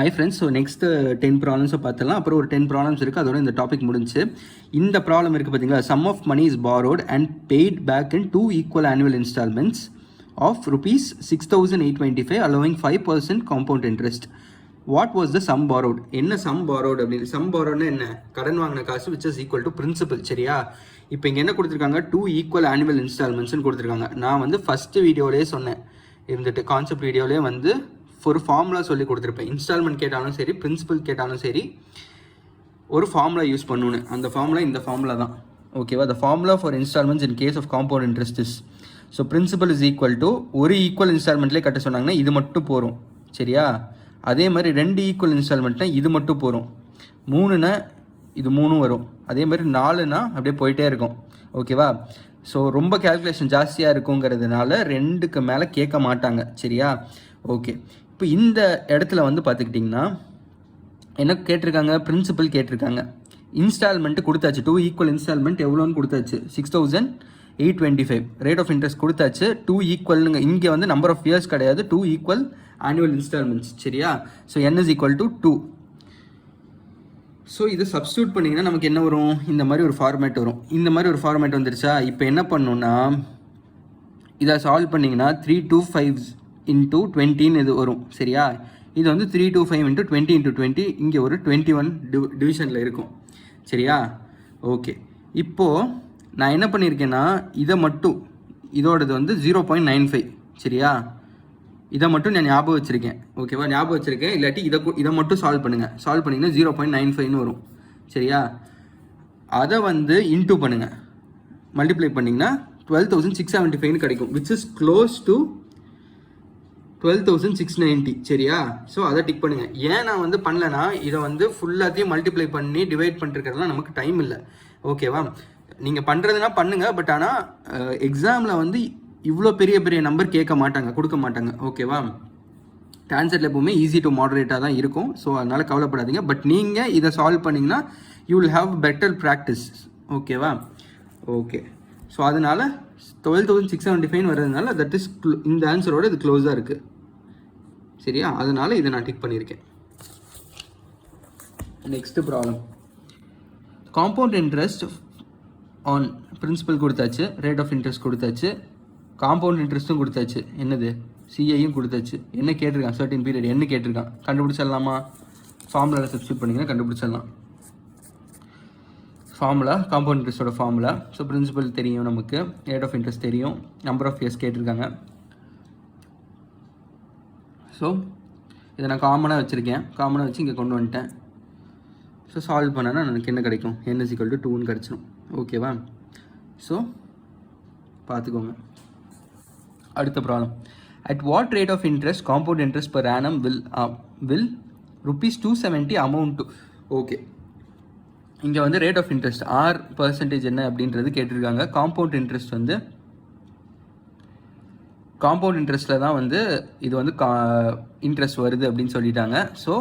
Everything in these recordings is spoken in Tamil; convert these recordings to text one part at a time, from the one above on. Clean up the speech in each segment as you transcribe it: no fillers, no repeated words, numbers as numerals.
Hi friends. ஸோ நெக்ஸ்ட்டு 10 ப்ராப்ளம்ஸை பார்த்துலாம். அப்புறம் ஒரு 10 ப்ராப்ளம்ஸ் இருக்குது, அதோட இந்த டாபிக் முடிஞ்சு. இந்த ப்ராப்ளம் இருக்குது பார்த்தீங்களா, sum of money is borrowed and paid back in 2 equal annual installments of rupees 6,825 allowing 5% compound interest. What was the sum borrowed? என்ன சம் borrowed அப்படின்னு, சம் borrowedனா என்ன, கடன் வாங்கின காசு which is equal to principal. சரியா? இப்போ இங்கே என்ன கொடுத்துருக்காங்க, 2 equal annual installmentsனு கொடுத்துருக்காங்க. நான் வந்து ஃபஸ்ட்டு வீடியோலேயே சொன்னேன், இருந்துட்டு கான்செப்ட் வீடியோலேயே வந்து ஒரு ஃபார்முலா சொல்லி கொடுத்துருப்பேன். இன்ஸ்டால்மெண்ட் கேட்டாலும் சரி, பிரின்சிபல் கேட்டாலும் சரி, ஒரு ஃபார்முலா யூஸ் பண்ணணும். அந்த ஃபார்முலா இந்த ஃபார்முலா தான். ஓகேவா? The formula for instalments in case of compound interest is, so principal is equal to, ஒரு ஈக்குவல் இன்ஸ்டால்மெண்ட்லேயே கட்ட சொன்னாங்கன்னா இது மட்டும் போகிறோம். சரியா? அதே மாதிரி 2 ஈக்குவல் இன்ஸ்டால்மெண்ட்னா இது மட்டும் போகிறோம். 3னா இது 3 வரும். அதே மாதிரி 4னா அப்படியே போயிட்டே இருக்கும். ஓகேவா? ஸோ ரொம்ப கேல்குலேஷன் ஜாஸ்தியாக இருக்குங்கிறதுனால 2க்கு மேலே கேட்க மாட்டாங்க. சரியா? ஓகே. இப்போ இந்த இடத்துல வந்து பார்த்துக்கிட்டிங்கன்னா என்ன கேட்டிருக்காங்க, பிரின்சிபல் கேட்டிருக்காங்க. இன்ஸ்டால்மெண்ட்டு கொடுத்தாச்சு, 2 ஈக்குவல் இன்ஸ்டால்மெண்ட் எவ்வளோன்னு கொடுத்தாச்சு, 6,825. ரேட் ஆஃப் இன்ட்ரெஸ்ட் கொடுத்தாச்சு. 2 ஈக்குவல்னுங்க, இங்கே வந்து நம்பர் ஆஃப் இயர்ஸ் கிடையாது, 2 ஈக்குவல் ஆனுவல் இன்ஸ்டால்மெண்ட்ஸ். சரியா? So n is equal to 2. So இது சப்ஸ்டியூட் பண்ணிங்கன்னா நமக்கு என்ன வரும், இந்த மாதிரி ஒரு ஃபார்மேட் வரும். இந்த மாதிரி ஒரு ஃபார்மேட் வந்துருச்சா? இப்போ என்ன பண்ணணுன்னா, இதை சால்வ் பண்ணிங்கன்னா 325 into 20ன்னு இது வரும். சரியா? இது வந்து 325 into 20 into 20, இங்கே ஒரு 21 டிவிஷனில் இருக்கும். சரியா? ஓகே. இப்போது நான் என்ன பண்ணியிருக்கேன்னா, இதை மட்டும், இதோடது வந்து 0.95. சரியா? இதை மட்டும் நான் ஞாபகம் வச்சுருக்கேன். ஓகேவா? ஞாபகம் வச்சுருக்கேன். இல்லாட்டி இதை மட்டும் சால்வ் பண்ணுங்கள். சால்வ் பண்ணிங்கன்னா 0.95ன்னு வரும். சரியா? அதை வந்து இன்டூ பண்ணுங்கள், மல்டிப்ளை பண்ணிங்கன்னா 12,675ன்னு கிடைக்கும், விச் இஸ் க்ளோஸ் டு 12,690. சரியா? ஸோ அதை டிக் பண்ணுங்க. ஏன் நான் வந்து பண்ணலன்னா, இதை வந்து ஃபுல்லாத்தையும் மல்டிப்ளை பண்ணி டிவைட் பண்ணிருக்கிறதுலாம் நமக்கு டைம் இல்லை. ஓகேவா? நீங்கள் பண்ணுறதுனா பண்ணுங்க, பட் ஆனால் எக்ஸாமில் வந்து இவ்வளோ பெரிய பெரிய நம்பர் கேட்க மாட்டாங்க, கொடுக்க மாட்டாங்க. ஓகேவா? ஆன்சரில் எப்பவுமே ஈஸி டு மாடரேட்டாக தான் இருக்கும். ஸோ அதனால் கவலைப்படாதீங்க. பட் நீங்கள் இதை சால்வ் பண்ணிங்கன்னா you will have better practice. ஓகேவா? ஓகே. ஸோ அதனால் 12,675 வர்றதுனால தட் இஸ் இந்த ஆன்சரோட இது க்ளோஸாக இருக்குது. சரியா? அதனால் இதை நான் டிக் பண்ணியிருக்கேன். Next problem, compound interest on principal கொடுத்தாச்சு, ரேட் ஆஃப் இன்ட்ரெஸ்ட் கொடுத்தாச்சு, காம்பவுண்ட் இன்ட்ரெஸ்ட்டும் கொடுத்தாச்சு, என்னது சிஐயும் கொடுத்தாச்சு. என்ன கேட்டிருக்கான், சர்டின் பீரியட் என்ன கேட்டிருக்கான், கண்டுபிடிச்சிடலாமா? ஃபார்முலாவில் சப்ஸ்டியூட் பண்ணிங்கன்னா கண்டுபிடிச்சிடலாம். ஃபார்முலா, காம்பவுண்ட் இன்ட்ரெஸ்ட்டோட ஃபார்முலா. ஸோ பிரின்சிபல் தெரியும் நமக்கு, ரேட் ஆஃப் இன்ட்ரெஸ்ட் தெரியும், நம்பர் ஆஃப் இயர்ஸ் கேட்டிருக்காங்க. ஸோ இதை நான் காமனாக வச்சுருக்கேன், காமனாக வச்சு இங்கே கொண்டு வந்துட்டேன். ஸோ சால்வ் பண்ணனா எனக்கு என்ன கிடைக்கும், n is equal to 2ன்னு கிடச்சிடும். ஓகேவா? ஸோ பார்த்துக்கோங்க. அடுத்த problem, at what rate of interest compound interest per annum will ₹270 amount to. Okay. இங்கே வந்து ரேட் ஆஃப் இன்ட்ரெஸ்ட் R% என்ன அப்படின்றது கேட்டிருக்காங்க. காம்பவுண்ட் இன்ட்ரெஸ்ட் வந்து, காம்பவுண்ட் இன்ட்ரெஸ்ட்டில் தான் வந்து இது வந்து இன்ட்ரெஸ்ட் வருது அப்படின்னு சொல்லிட்டாங்க. ஸோ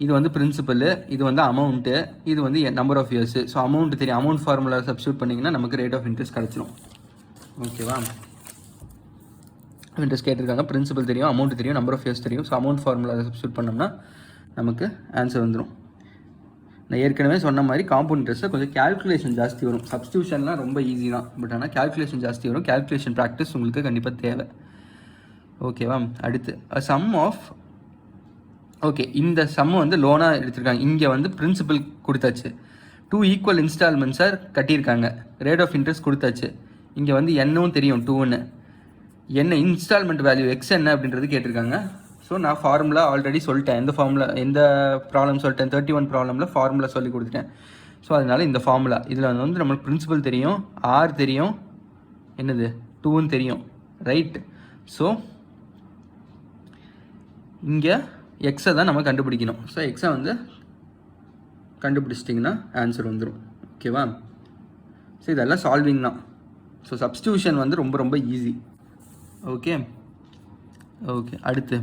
இது வந்து பிரின்சிபல், இது வந்து அமௌண்ட்டு, இது வந்து number of years. So amount தெரியும், அமௌண்ட் ஃபார்முலா சப்ஸ்டியூட் பண்ணிங்கன்னா நமக்கு ரேட் ஆஃப் இன்ட்ரெஸ்ட் கிடச்சிரும். ஓகேவா? இன்ட்ரெஸ்ட் கேட்டிருக்காங்க, பிரின்சிபல் தெரியும், அமௌண்ட் தெரியும், நம்பர் ஆஃப் இயர்ஸ் தெரியும். ஸோ அமௌண்ட் ஃபார்முலா சப்ஸ்டியூட் பண்ணோம்னா நமக்கு ஆன்சர் வந்துடும். நான் ஏற்கனவே சொன்ன மாதிரி காம்பவுண்ட் இன்ட்ரெஸ்ட்டில் கொஞ்சம் கேல்குலேஷன் ஜாஸ்தி வரும். சப்ஸ்டியூஷன்லாம் ரொம்ப ஈஸி தான், பட் ஆனால் கேல்குலேஷன் ஜாஸ்தி வரும். கேல்குலேஷன் ப்ராக்டிஸ் உங்களுக்கு கண்டிப்பாக தேவை. ஓகேவா? அடுத்து சம் ஆஃப், ஓகே, இந்த சம் வந்து லோனாக எடுத்திருக்காங்க. இங்கே வந்து பிரின்சிபல் கொடுத்தாச்சு, 2 ஈக்குவல் இன்ஸ்டால்மெண்ட்ஸாக கட்டியிருக்காங்க, ரேட் ஆஃப் இன்ட்ரெஸ்ட் கொடுத்தாச்சு. இங்கே வந்து என்னவும் தெரியும் 2ன்னு, என்ன இன்ஸ்டால்மெண்ட் வேல்யூ எக்ஸ் என்ன அப்படின்றது கேட்டிருக்காங்க. ஸோ நான் ஃபார்முலா ஆல்ரெடி சொல்லிட்டேன், எந்த ப்ராப்ளம் சொல்லிட்டேன், 31 ப்ராப்ளமில் ஃபார்முலா சொல்லி கொடுத்துட்டேன். ஸோ அதனால் இந்த ஃபார்முலா, இதில் வந்து நம்மளுக்கு பிரின்சிபல் தெரியும், ஆர் தெரியும், என்னது 2ன்னு தெரியும், ரைட்? ஸோ இங்கே எக்ஸை தான் நம்ம கண்டுபிடிக்கணும். ஸோ எக்ஸை வந்து கண்டுபிடிச்சிட்டிங்கன்னா ஆன்சர் வந்துடும். ஓகேவா? ஸோ இதெல்லாம் சால்விங் தான். ஸோ சப்ஸ்டியூஷன் வந்து ரொம்ப ரொம்ப ஈஸி. ஓகே. ஓகே. அடுத்து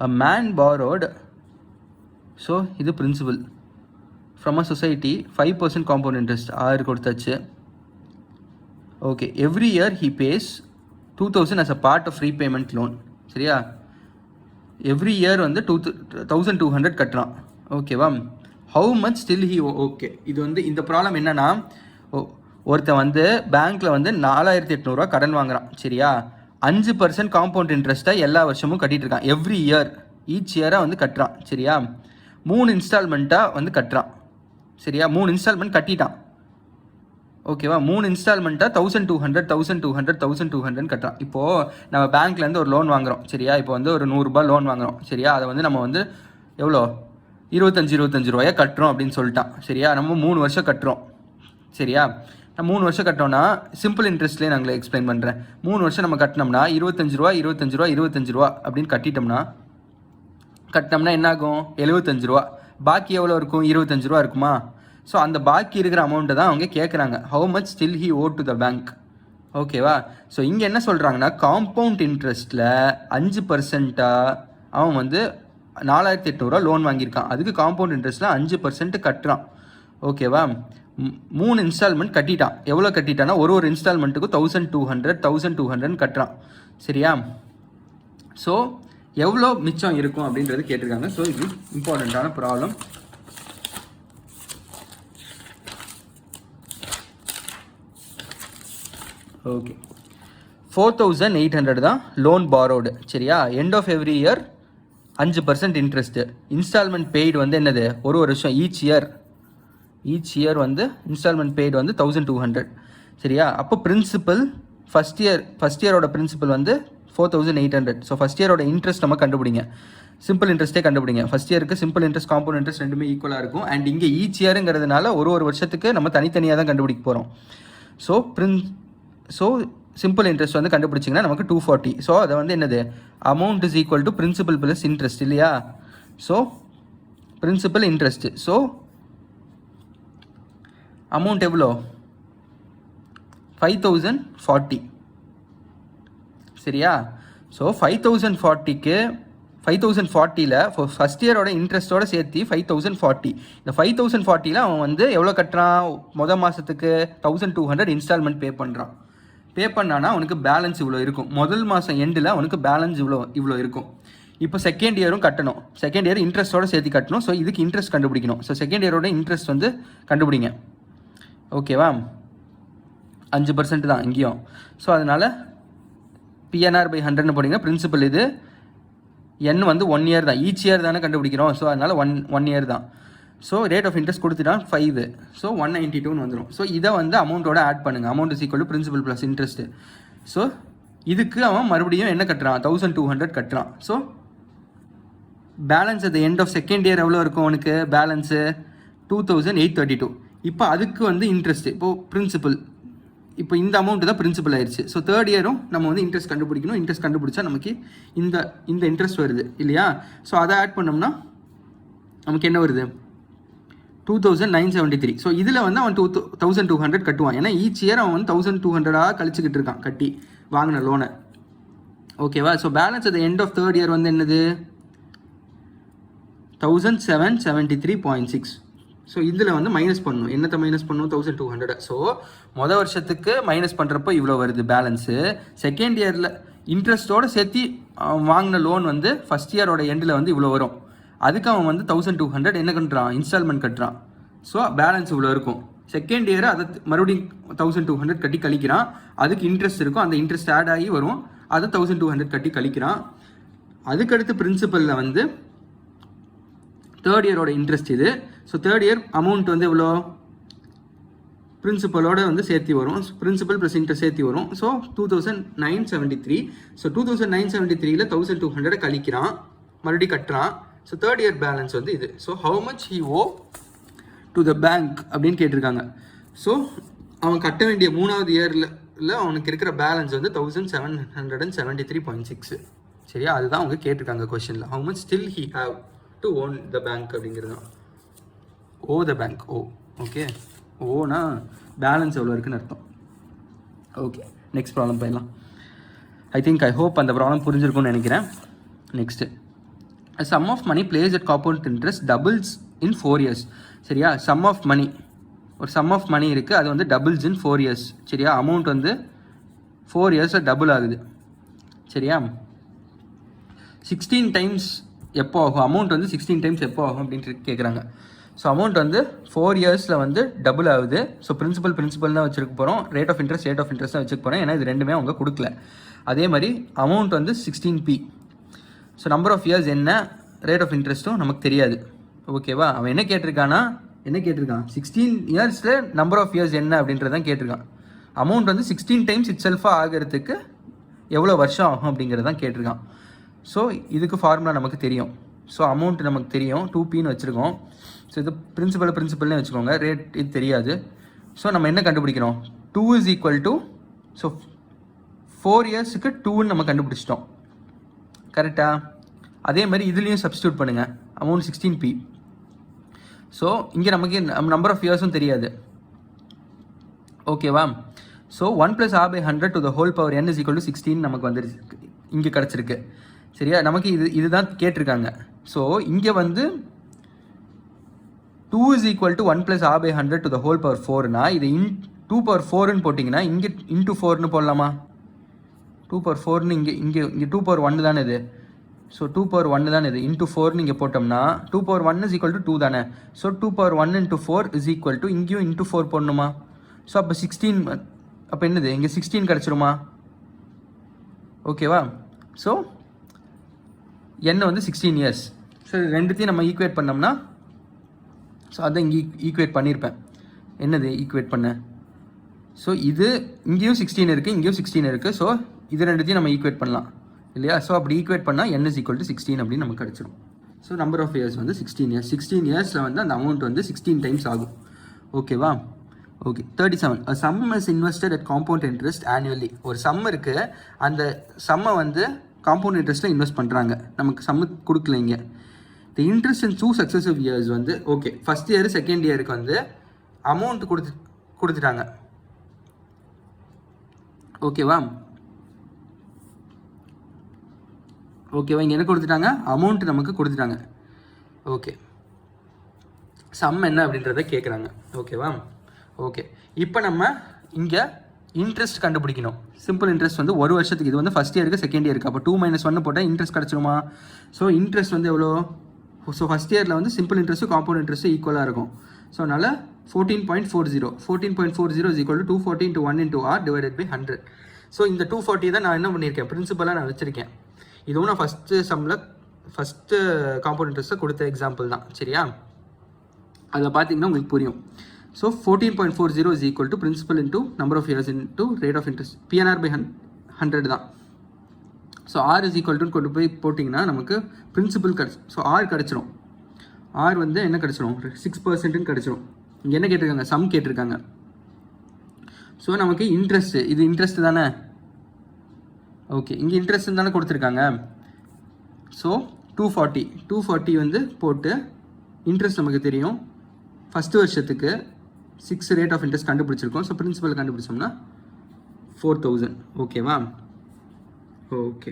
a man borrowed, ஸோ இது principal, from a society 5% compound interest, 6 கொடுத்தாச்சு. Okay. Every year he pays 2,000 as a part of repayment loan. சரியா? எவ்ரி இயர் வந்து 1200 கட்டுறான். ஓகேவா? How much still he okay. இது வந்து இந்த ப்ராப்ளம் என்னன்னா, ஒருத்தன் வந்து பேங்க்கில் வந்து 4800 கடன் வாங்குறான். சரியா? 5% காம்பவுண்ட் இன்ட்ரெஸ்ட்டை எல்லா வருஷமும் கட்டிகிட்டு இருக்கான். எவ்ரி இயர் ஈச் இயராக வந்து கட்டுறான். சரியா? 3 இன்ஸ்டால்மெண்ட்டாக வந்து கட்டுறான். சரியா? 3 இன்ஸ்டால்மெண்ட் கட்டிட்டான். ஓகேவா? 3 இன்ஸ்டால்மெண்ட்டாக 1200 கட்டுறான். இப்போது நம்ம பேங்க்லேருந்து ஒரு லோன் வாங்குகிறோம். சரியா? இப்போ வந்து ஒரு 100 ரூபாய் லோன் வாங்குகிறோம். சரியா? அதை வந்து நம்ம வந்து எவ்வளோ 25 ரூபாயை கட்டுறோம் அப்படின்னு சொல்லிட்டான். சரியா? நம்ம 3 வருஷம் கட்டுறோம். சரியா? நான் 3 வருஷம் கட்டினோம்னா சிம்பிள் இன்ட்ரெஸ்ட்லேயே நாங்கள் எக்ஸ்பிளைன் பண்ணுறேன். 3 வருஷம் நம்ம கட்டினோம்னா 25 ரூபா அப்படின்னு கட்டினோம்னா என்ன ஆகும்? 75 ரூபா. பாக்கி எவ்வளோ இருக்கும்? 25 ரூபா இருக்குமா? ஸோ அந்த பாக்கி இருக்கிற அமௌண்ட்டை தான் அவங்க கேட்குறாங்க. How much still he owe to the bank. ஓகேவா? ஸோ இங்கே என்ன சொல்கிறாங்கன்னா, காம்பவுண்ட் இன்ட்ரெஸ்ட்டில் 5% அவன் வந்து 4800 லோன் வாங்கியிருக்கான். அதுக்கு காம்பவுண்ட் இன்ட்ரெஸ்ட்டில் 5% கட்டுறான். ஓகேவா? 3 இன்ஸ்டால்மெண்ட் கட்டிட்டான். எவ்வளோ கட்டிட்டான்னா ஒரு இன்ஸ்டால்மெண்ட்டுக்கும் 1200 கட்டுறான். சரியா? ஸோ எவ்வளோ மிச்சம் இருக்கும் அப்படின்றது கேட்டிருக்காங்க. ஸோ இது இம்பார்ட்டண்ட்டான ப்ராப்ளம். ஓகே, 4800 தான் லோன் பாரோடு. சரியா? End of every year 5% interest. Instalment paid வந்து என்னது? ஒரு வருஷம் ஈச் இயர் வந்து இன்ஸ்டால்மெண்ட் பெய்டு வந்து 1200. சரியா? அப்போ பிரின்சிபல் ஃபஸ்ட் இயரோட பிரின்சிபல் வந்து 4800. ஸோ ஃபஸ்ட் இயரோட இன்ட்ரெஸ்ட் நம்ம கண்டுபிடிங்க. சிம்பிள் இன்ட்ரெஸ்ட்டே கண்டுபிடிங்க. ஃபஸ்ட் இயருக்கு சிம்பிள் இன்ட்ரெஸ்ட் காம்பவுண்ட் இன்ட்ரெஸ்ட் ரெண்டுமே ஈக்குவலாக இருக்கும். அண்ட் இங்கே ஈச் இயருங்கிறதுனால ஒரு வருஷத்துக்கு நம்ம தனித்தனியாக தான் கண்டுபிடிக்க போகிறோம். ஸோ சிம்பிள் இன்ட்ரெஸ்ட் வந்து கண்டுபிடிச்சிங்கன்னா நமக்கு 240. ஸோ அதை வந்து என்னது? Amount is equal to principal plus interest இல்லையா? So principal interest. So amount எவ்வளோ? 5040. சரியா? ஸோ 5040க்கு 5040ல் ஃபஸ்ட் இயரோட இன்ட்ரெஸ்ட்டோட சேர்த்து 5040. இந்த 5040ல் அவன் வந்து எவ்வளோ கட்டுறான்? மொதல் மாதத்துக்கு 1200 இன்ஸ்டால்மெண்ட் பே பண்ணானா அவனுக்கு பேலன்ஸ் இவ்வளோ இருக்கும். முதல் மாதம் எண்டில் அவனுக்கு பேலன்ஸ் இவ்வளோ இருக்கும். இப்போ செகண்ட் இயரும் கட்டணும். செகண்ட் இயர் இன்ட்ரெஸ்ட்டோட சேர்த்து கட்டணும். ஸோ இதுக்கு இன்ட்ரெஸ்ட் கண்டுபிடிக்கணும். ஸோ செகண்ட் இயரோட இன்ட்ரெஸ்ட் வந்து கண்டுபிடிங்க. ஓகேவா? 5% தான் இங்கேயும். ஸோ அதனால் PNR/100 போட்டிங்கன்னா பிரின்சிபல் இது N வந்து 1 இயர் தான். ஈச் இயர் தானே கண்டுபிடிக்கிறோம். ஸோ அதனால் ஒன் இயர் தான். ஸோ ரேட் ஆஃப் இன்ட்ரெஸ்ட் கொடுத்துட்டான் 5. ஸோ 192 வந்துடும். ஸோ இதை வந்து அமௌண்ட்டோட ஆட் பண்ணுங்கள். Amount is equal to principal plus interest. So இதுக்கு அவன் மறுபடியும் என்ன கட்டுறான்? 1200 கட்டுறான். So balance at end of second year எவ்வளோ இருக்கும் அவனுக்கு? பேலன்ஸு 2832. இப்போ அதுக்கு வந்து இன்ட்ரெஸ்ட்டு இப்போது பிரின்சிபல் இப்போ இந்த அமௌண்ட் தான் பிரின்சிபல் ஆயிடுச்சு. ஸோ தேர்ட் இயரும் நம்ம வந்து இன்ட்ரெஸ்ட் கண்டுபிடிக்கணும். இன்ட்ரெஸ்ட் கண்டுபிடிச்சா நமக்கு இந்த இன்ட்ரெஸ்ட் வருது இல்லையா? ஸோ அதை ஆட் பண்ணோம்னா நமக்கு என்ன வருது? 2973. ஸோ இதில் வந்து அவன் 1200 கட்டுவான். ஏன்னா ஈச் இயர் அவன் வந்து 1200 கழிச்சுக்கிட்டு இருக்கான் கட்டி வாங்கின லோனை. ஓகேவா? So balance at end of third year வந்து என்னது? 1773.6. ஸோ இதில் வந்து மைனஸ் பண்ணணும். என்னத்தை மைனஸ் பண்ணணும்? 1200. ஸோ மொதல் வருஷத்துக்கு மைனஸ் பண்ணுறப்போ இவ்வளோ வருது பேலன்ஸு. செகண்ட் இயரில் இன்ட்ரெஸ்ட்டோடு சேர்த்து வாங்கின லோன் வந்து ஃபஸ்ட் இயரோட எண்டில் வந்து இவ்வளோ வரும். அதுக்கு அவன் வந்து 1200 என்ன பண்ணுறான்? இன்ஸ்டால்மெண்ட் கட்டுறான். ஸோ பேலன்ஸ் இவ்வளோ இருக்கும். செகண்ட் இயர் அதை மறுபடியும் 1200 கட்டி கழிக்கிறான். அதுக்கு இன்ட்ரெஸ்ட் இருக்கும். அந்த இன்ட்ரெஸ்ட் ஆட் ஆகி வரும். அதை 1200 கட்டி கழிக்கிறான். அதுக்கடுத்து பிரின்சிபலில் வந்து தேர்ட் இயரோட இன்ட்ரெஸ்ட் இது. ஸோ தேர்ட் இயர் அமௌண்ட் வந்து எவ்வளோ? பிரின்சிபலோட வந்து சேர்த்து வரும். பிரின்சிபல் ப்ளஸ் இன்ட்ரெஸ்ட் சேர்த்து வரும். ஸோ 2973. ஸோ 2973ல் 1200 கழிக்கிறான், மறுபடியும் கட்டுறான். ஸோ தேர்ட் இயர் பேலன்ஸ் வந்து இது. So how much he owe to the bank அப்படின்னு கேட்டிருக்காங்க. ஸோ அவன் கட்ட வேண்டிய 3வது இயரில் அவனுக்கு இருக்கிற பேலன்ஸ் வந்து 1773.6. சரியா? அதுதான் அவங்க கேட்டிருக்காங்க கொஸ்டினில். How much still he have to own the bank அப்படிங்கிறது தான். ஓ த பேங்க். ஓகே, ஓனா பேலன்ஸ் எவ்வளோ இருக்குன்னு அர்த்தம். ஓகே, நெக்ஸ்ட் ப்ராப்ளம் போயிடலாம். ஐ ஹோப் அந்த ப்ராப்ளம் புரிஞ்சிருக்கும்னு நினைக்கிறேன். Next, sum of money place at compound interest doubles in 4 years. சரியா? சம் ஆஃப் மணி, ஒரு சம் ஆஃப் மணி இருக்குது, அது வந்து டபுள்ஸ் இன் 4 years. சரியா? அமௌண்ட் வந்து 4 yearsல டபுள் ஆகுது. சரியா? 16 டைம்ஸ் எப்போ ஆகும், அமௌண்ட் வந்து 16 டைம்ஸ் எப்போ ஆகும் அப்படின்ட்டு கேட்குறாங்க. ஸோ அமௌண்ட் வந்து 4 இயர்ஸில் வந்து டபுள் ஆகுது. ஸோ பிரின்சிபல் தான் வச்சுருக்க போகிறோம், ரேட் ஆஃப் இன்ட்ரெஸ்ட் தான் வச்சுக்க போகிறோம், ஏன்னா இது ரெண்டுமே அவங்க கொடுக்கல. அதே மாதிரி அமௌண்ட் வந்து 16p. So number of years என்ன, ரேட் ஆஃப் இன்ட்ரெஸ்ட்டும் நமக்கு தெரியாது. ஓகேவா, அவன் என்ன கேட்டிருக்கான், 16 இயர்ஸில் நம்பர் ஆஃப் இயர்ஸ் என்ன அப்படின்றதான் கேட்டிருக்கான். அமௌண்ட் வந்து 16 டைம்ஸ் இட் செல்ஃபாக ஆகிறதுக்கு எவ்வளோ வருஷம் ஆகும் அப்படிங்கிறதான் கேட்டிருக்கான். ஸோ இதுக்கு ஃபார்முலா நமக்கு தெரியும். ஸோ அமௌண்ட் நமக்கு தெரியும், 2pன்னு வச்சுருக்கோம். ஸோ இது பிரின்சிபல்னே வச்சுக்கோங்க, ரேட் இது தெரியாது. ஸோ நம்ம என்ன கண்டுபிடிக்கிறோம், 2 இஸ் ஈக்குவல் டு, ஸோ 4 இயர்ஸுக்கு 2ன்னு நம்ம கண்டுபிடிச்சிட்டோம். கரெக்டாக? அதே மாதிரி இதுலேயும் சப்ஸ்டியூட் பண்ணுங்கள், அமௌண்ட் 16p. ஸோ இங்கே நமக்கு நம்பர் ஆஃப் இயர்ஸும் தெரியாது. ஓகேவா? So 1 + r/100 to the whole power n is equal to 16 நமக்கு வந்துருக்கு, இங்கே கிடச்சிருக்கு. சரியா? நமக்கு இதுதான் கேட்டிருக்காங்க. ஸோ இங்கே வந்து 2 is equal to 1 + r/100 to the whole power 4னா இது 2/4ன்னு போட்டிங்கன்னா இங்கே இன்ட்டு 4ன்னு போடலாமா? 2/4ன்னு இங்கே 2/1 தானே இது. ஸோ 2/1 தானே இது, இன்ட்டு 4ன்னு இங்கே போட்டோம்னா 2/1 is equal to 2 தானே. ஸோ 2/1 × 4 is equal to இங்கேயும் இன்ட்டு 4 போடணுமா? ஸோ அப்போ 16, அப்போ என்னது இங்கே 16 கிடச்சிருமா? ஓகேவா? ஸோ n வந்து 16 இயர்ஸ். ஸோ ரெண்டுத்தையும் நம்ம ஈக்குவேட் பண்ணோம்னா, ஸோ அதை இங்கே ஈக்குவேட் பண்ணியிருப்பேன். என்னது ஈக்குவேட் பண்ண? ஸோ இது இங்கேயும் 16 இருக்குது, இங்கேயும் 16 இருக்குது. ஸோ இது ரெண்டுத்தையும் நம்ம ஈக்குவேட் பண்ணலாம் இல்லையா? ஸோ அப்படி ஈக்குவேட் பண்ணால் n is equal to 16 அப்படின்னு நமக்கு கிடச்சிடும். ஸோ நம்பர் ஆஃப் இயர்ஸ் வந்து 16 இயர்ஸ். 16 இயர்ஸில் வந்து அந்த அமௌண்ட் வந்து 16 டைம்ஸ் ஆகும். ஓகேவா? Okay. 37. A sum is invested at compound interest annually. ஒரு சம் இருக்குது, அந்த சம்மை வந்து காம்பவுண்ட் இன்ட்ரெஸ்ட்டில் இன்வெஸ்ட் பண்ணுறாங்க. நமக்கு சம்மு கொடுக்கல இங்கே. The interest in 2 successive years வந்து ஓகே, ஃபஸ்ட் இயர் செகண்ட் இயருக்கு வந்து அமௌண்ட் கொடுத்துட்டாங்க. ஓகேவா? இங்கே என்ன கொடுத்துட்டாங்க, அமௌண்ட் நமக்கு கொடுத்துட்டாங்க. ஓகே, சம் என்ன அப்படின்றத கேட்குறாங்க. ஓகேவா? ஓகே, இப்போ நம்ம இங்கே இன்ட்ரெஸ்ட் கண்டுபிடிக்கணும். சிம்பிள் இன்ட்ரெஸ்ட் வந்து ஒரு வருஷத்துக்கு, இது வந்து ஃபஸ்ட் இயருக்கு செகண்ட் இயருக்கு. அப்போ 2 - 1 போட்டால் இன்ட்ரெஸ்ட் கிடச்சிருமா? ஸோ இன்ட்ரெஸ்ட் வந்து எவ்வளோ? ஸோ ஃபஸ்ட் இயரில் வந்து சிம்பிள் இன்ட்ரெஸ்ட்டு காம்பவுண்ட் இன்ட்ரெஸ்ட்டு ஈக்குவலாக இருக்கும். ஸோ அதனால் 14.40 14.40 is equal to 240 × 1 × r divided by 100. So இந்த 240 தான் நான் என்ன பண்ணியிருக்கேன், பிரின்சிபலாக நான் வச்சுருக்கேன். இதுவும் நான் ஃபஸ்ட்டு காம்பவுண்ட் இன்ட்ரெஸ்ட்டை கொடுத்த எக்ஸாம்பிள் தான். சரியா? அதில் பார்த்தீங்கன்னா உங்களுக்கு புரியும். So 14.40 is equal to principal into number of years into rate of interest, PNR/100 தான். So r is equal to கொண்டு போய் போட்டிங்கன்னா நமக்கு பிரின்சிபல் ஸோ r கிடச்சிரும். r வந்து என்ன கிடச்சிரும், 6%ன்னு கிடச்சிரும். இங்கே என்ன கேட்டிருக்காங்க, சம் கேட்டிருக்காங்க. ஸோ நமக்கு இன்ட்ரெஸ்ட்டு, இது இன்ட்ரெஸ்ட் தானே. ஓகே, இங்கே இன்ட்ரெஸ்ட் தானே கொடுத்துருக்காங்க. ஸோ 240 வந்து போட்டு இன்ட்ரெஸ்ட் நமக்கு தெரியும். ஃபஸ்ட்டு வருஷத்துக்கு 6 ரேட் ஆஃப் இன்ட்ரெஸ்ட் கண்டுபிடிச்சிருக்கோம். ஸோ பிரின்சிபல் கண்டுபிடிச்சோம்னா 4000. ஓகேவா? ஓகே,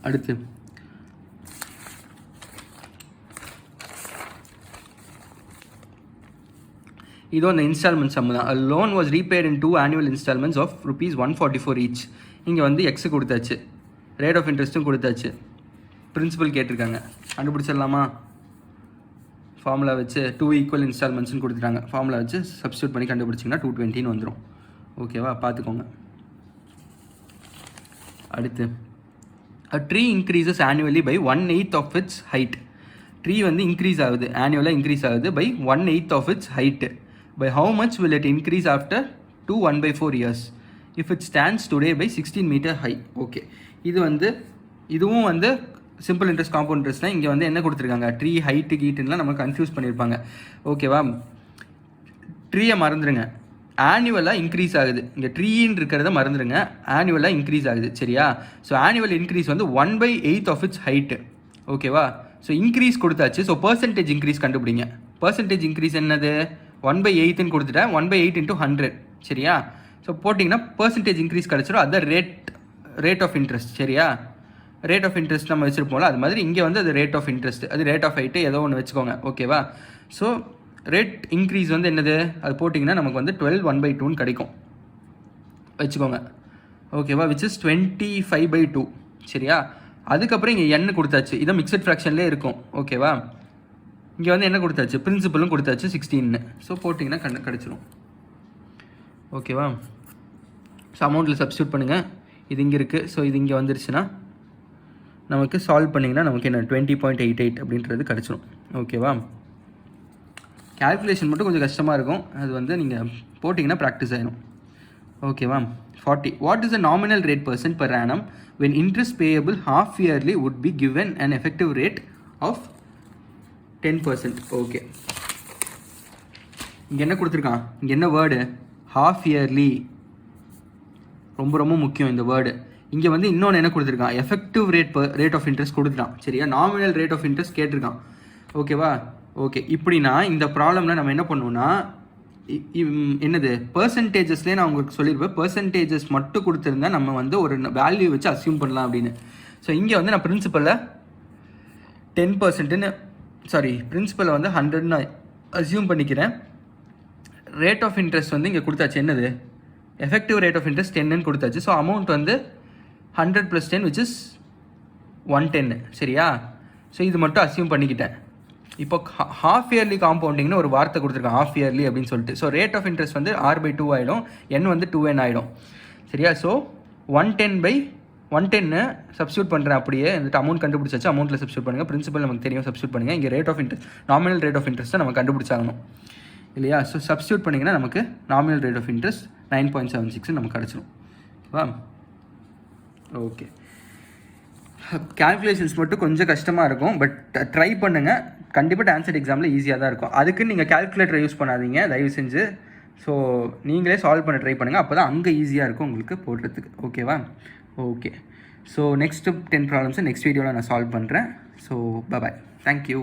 அடுத்து இதோ அந்த இன்ஸ்டால்மெண்ட் சம் தான். Loan was repaid in 2 annual installments of ₹144 each. இங்கே வந்து எக்ஸ் கொடுத்தாச்சு, ரேட் ஆஃப் இன்ட்ரெஸ்ட்டும் கொடுத்தாச்சு, பிரின்சிபல் கேட்டிருக்காங்க. கண்டுபிடிச்சிடலாமா? ஃபார்முலா வச்சு 2 equal இன்ஸ்டால்மெண்ட்ஸ்னு கொடுத்துட்டாங்க. ஃபார்முலா வச்சு சப்ஸ்டியூட் பண்ணி கண்டுபிடிச்சிங்கன்னா 220ன்னு வந்துடும். ஓகேவா? பார்த்துக்கோங்க. அடுத்து, a tree increases annually by 1/8 of its height. Tree வந்து இன்க்ரீஸ் ஆகுது, ஆனுவலாக இன்க்ரீஸ் ஆகுது by 1/8 of its height. By how much will it increase after 1/4 years if it stands today by 16 meter high? Okay, இதுவும் வந்து சிம்பிள் இன்ட்ரெஸ்ட் காம்பவுண்ட் இன்ட்ரெஸ்ட் தான். இங்கே வந்து என்ன கொடுத்துருக்காங்க, ட்ரீ ஹைட்டு கீட்டுலாம் நம்ம கன்ஃபியூஸ் பண்ணியிருப்பாங்க. ஓகேவா? ட்ரீயை மறந்துடுங்க, ஆனுவலாக இன்க்ரீஸ் ஆகுது. இங்கே ட்ரீன்னு இருக்கிறத மறந்துடுங்க, ஆனுவலாக இன்க்ரீஸ் ஆகுது. சரியா? ஸோ ஆனுவல் இன்க்ரீஸ் வந்து 1/8 of its height. ஓகேவா? ஸோ இன்க்ரீஸ் கொடுத்தாச்சு. ஸோ பர்சன்டேஜ் இன்க்ரீஸ் கண்டுபிடிங்க. பர்சன்டேஜ் இன்க்ரீஸ் என்னது, 1/8ன்னு கொடுத்துட்டேன், 1/8 × 100. சரியா? ஸோ போட்டிங்கன்னா பர்சன்டேஜ் இன்க்ரீஸ் கிடச்சிடும். அது ரேட் ஆஃப் இன்ட்ரெஸ்ட். சரியா? ரேட் ஆஃப் இன்ட்ரெஸ்ட் நம்ம வச்சுருப்போம்ல, அது மாதிரி இங்கே வந்து அது ரேட் ஆஃப் இன்ட்ரெஸ்ட், அது ரேட் ஆஃப் ஹைட்டு ஏதோ ஒன்று வச்சுக்கோங்க. ஓகேவா? ஸோ ரேட் இன்க்ரீஸ் வந்து என்னது, அது போட்டிங்கன்னா நமக்கு வந்து 12/1/2 கிடைக்கும் வச்சுக்கோங்க. ஓகேவா, விச் இஸ் 25/2. சரியா, அதுக்கப்புறம் இங்கே n கொடுத்தாச்சு, இதை மிக்சட் ஃப்ராக்ஷன்லேயே இருக்கும். ஓகேவா, இங்கே வந்து என்ன கொடுத்தாச்சு, பிரின்சிபலும் கொடுத்தாச்சு 16. ஸோ போட்டிங்கன்னா கிடச்சிரும். ஓகேவா, ஸோ அமௌண்ட்டில் சப்ஸ்டியூட் பண்ணுங்கள். இது இங்கே இருக்குது. ஸோ இது இங்கே வந்துருச்சுன்னா நமக்கு சால்வ் பண்ணிங்கன்னா நமக்கு என்ன 20.88 அப்படின்றது கிடச்சிரும். ஓகேவா, கேல்குலேஷன் மட்டும் கொஞ்சம் கஷ்டமாக இருக்கும், அது வந்து நீங்கள் போட்டிங்கன்னா ப்ராக்டிஸ் ஆகிடும். ஓகேவா, 40. What is the nominal rate % per annum when interest payable half yearly would be given an effective rate of 10%? Okay, இங்கே என்ன கொடுத்துருக்கான், இங்கே என்ன வேர்டு, half yearly. ரொம்ப ரொம்ப முக்கியம் இந்த வேர்டு. இங்கே வந்து இன்னொன்று என்ன கொடுத்துருக்கான், எஃபெக்டிவ் ரேட் ஆஃப் இன்ட்ரெஸ்ட் கொடுத்துட்டான். சரியா, நாமினல் ரேட் ஆஃப் இன்ட்ரெஸ்ட் கேட்டிருக்கான். ஓகேவா, ஓகே. இப்படின்னா இந்த ப்ராப்ளமில் நம்ம என்ன பண்ணுவோம்னா, என்னது பர்சன்டேஜஸ்லேயே நான் உங்களுக்கு சொல்லியிருப்பேன், பர்சன்டேஜஸ் மட்டும் கொடுத்துருந்தா நம்ம வந்து ஒரு வேல்யூ வச்சு அசியூம் பண்ணலாம் அப்படின்னு. ஸோ இங்கே வந்து நான் பிரின்சிபலை 10%ன்னு பிரின்சிபலை வந்து 100ன்னு அசியூம் பண்ணிக்கிறேன். ரேட் ஆஃப் இன்ட்ரெஸ்ட் வந்து இங்கே கொடுத்தாச்சு, என்னது எஃபெக்டிவ் ரேட் ஆஃப் இன்ட்ரெஸ்ட் 10ன்னு கொடுத்தாச்சு. ஸோ அமௌண்ட் வந்து 100 + 10 which is 110. சரியா, ஸோ இது மட்டும் அசியூம் பண்ணிக்கிட்டேன். இப்போ ஹாஃப் இயர்லி காம்பவுண்டிங்னு ஒரு வார்த்தை கொடுத்துருக்காங்க, ஹாஃப் இயர்லி அப்படின்னு சொல்லிட்டு. ஸோ ரேட் ஆஃப் இன்ட்ரெஸ்ட் வந்து R/2 ஆகிடும், n வந்து 2n ஆகிடும். சரியா, ஸோ 110/110 சப்ஸ்டியூட் பண்ணுறேன். அப்படியே வந்துட்டு அமௌண்ட் கண்டுபிடிச்சாச்சு, அமௌண்ட்டில் சப்ஸ்டியூட் பண்ணுங்கள். பிரின்சிபல் நமக்கு தெரியும், சப்ஸ்டியூட் பண்ணுங்கள். இங்கே rate of interest, nominal rate of இன்ட்ரெஸ்ட்டை நம்ம கண்டுபிடிச்சாகணும் இல்லையா. ஸோ சப்ஸ்டியூட் பண்ணிங்கன்னா நமக்கு நாமினல் ரேட் ஆஃப் இன்ட்ரெஸ்ட் 9.76 நமக்கு கிடச்சிரும். ஓகேவா, ஓகே. கேல்குலேஷன்ஸ் மட்டும் கொஞ்சம் கஷ்டமாக இருக்கும், பட் ட்ரை பண்ணுங்கள். கண்டிப்பாக டான்செட் எக்ஸாமில் ஈஸியாக தான் இருக்கும். அதுக்குன்னு நீங்கள் கேல்குலேட்டர் யூஸ் பண்ணாதீங்க தயவு செஞ்சு. ஸோ நீங்களே சால்வ் பண்ண ட்ரை பண்ணுங்கள், அப்போ தான் அங்கே ஈஸியாக இருக்கும் உங்களுக்கு போடுறதுக்கு. ஓகேவா, ஓகே. ஸோ நெக்ஸ்ட்டு 10 ப்ராப்ளம்ஸை நெக்ஸ்ட் வீடியோவில் நான் சால்வ் பண்ணுறேன். So bye, thank you.